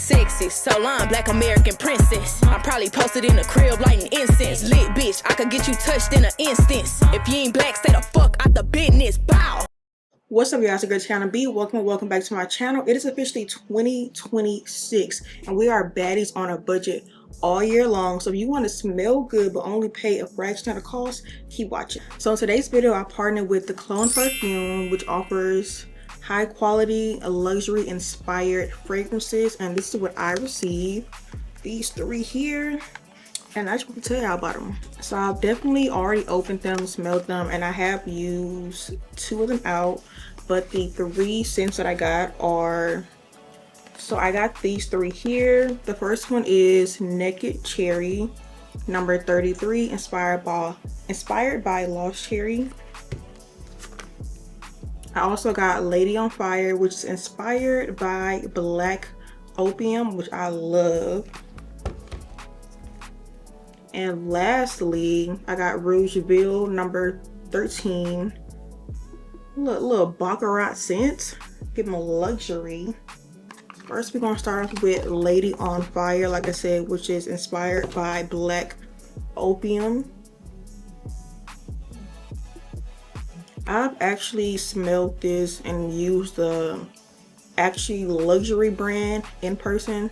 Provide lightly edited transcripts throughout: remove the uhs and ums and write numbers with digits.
sexy, Solon, black American princess. I'm probably posted in the crib lighting incense. Lit bitch, I could get you touched in an instance. If you ain't black, stay the fuck out the business. Bow. What's up, guys? It's your girl Tiyonna B. Welcome back to my channel. It is officially 2026 and we are baddies on a budget all year long. So if you want to smell good but only pay a fraction of the cost, keep watching. So in today's video, I partnered with the CLONE Perfume, which offers high quality, luxury inspired fragrances, and this is what I received. These three here, and I just want to tell y'all about them. So I've definitely already opened them, smelled them, and I have used 2 of them out. But the 3 scents that I got are, so I got these 3 here. The first one is Naked Cherry, number 33, inspired by Lost Cherry. I also got Lady on Fire, which is inspired by Black Opium, which I love. And lastly, I got Rougeville, number 13. Little Baccarat scent. Give them a luxury. First, we're gonna start off with Lady on Fire, like I said, which is inspired by Black Opium. I've actually smelled this and used the actually luxury brand in person.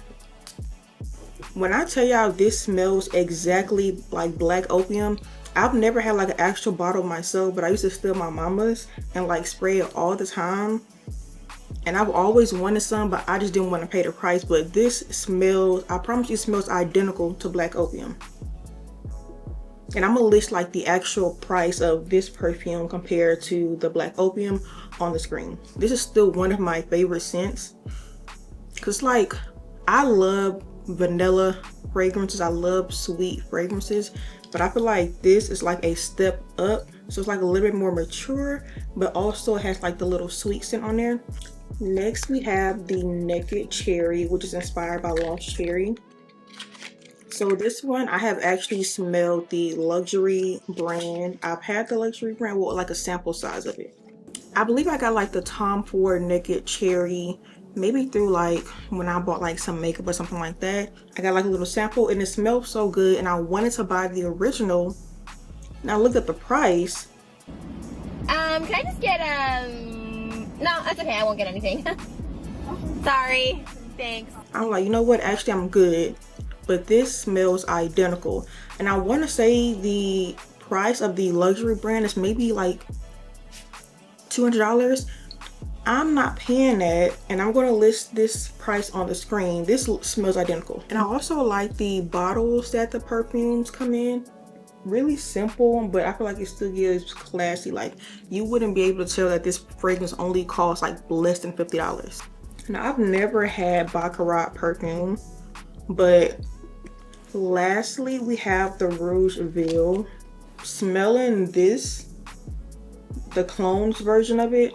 When I tell y'all this smells exactly like Black Opium, I've never had like an actual bottle myself, but I used to steal my mama's and like spray it all the time. And I've always wanted some, but I just didn't want to pay the price. But this smells, I promise you, it smells identical to Black Opium. And I'm gonna list like the actual price of this perfume compared to the Black Opium on the screen. This is still one of my favorite scents, cause like I love vanilla fragrances, I love sweet fragrances, but I feel like this is like a step up. So it's like a little bit more mature, but also has like the little sweet scent on there. Next we have the Naked Cherry, which is inspired by Lost Cherry. So this one, I have actually smelled the luxury brand. I've had the luxury brand, well, like a sample size of it. I believe I got like the Tom Ford Naked Cherry, maybe through like when I bought like some makeup or something like that. I got like a little sample and it smelled so good and I wanted to buy the original. Now look at the price. Can I just get, no, that's okay, I won't get anything. Sorry, thanks. I'm like, you know what, actually I'm good. But this smells identical. And I want to say the price of the luxury brand is maybe like $200. I'm not paying that, and I'm going to list this price on the screen. This smells identical. And I also like the bottles that the perfumes come in. Really simple, but I feel like it still gives classy. Like you wouldn't be able to tell that this fragrance only costs like less than $50. Now I've never had Baccarat perfume, but lastly we have the Rougeville. Smelling this, the clones version of it,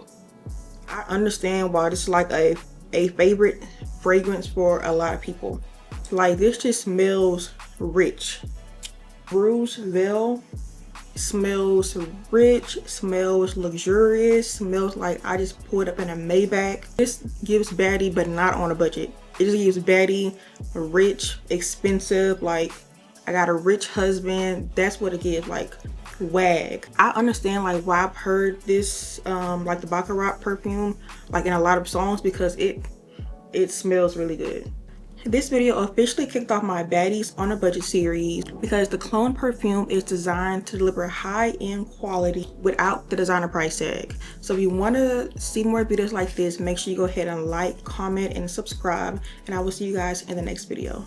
I understand why this is like a favorite fragrance for a lot of people. Like this just smells rich. Rougeville smells rich, smells luxurious, smells like I just pulled up in a Maybach. This gives baddie, but not on a budget. It just gives baddie, rich, expensive, like I got a rich husband. That's what it gives, like wag. I understand like why I've heard this like the Baccarat perfume like in a lot of songs, because it smells really good. This video officially kicked off my baddies on a budget series because the CLONE Perfume is designed to deliver high-end quality without the designer price tag. So if you want to see more videos like this, make sure you go ahead and like, comment, and subscribe, and I will see you guys in the next video.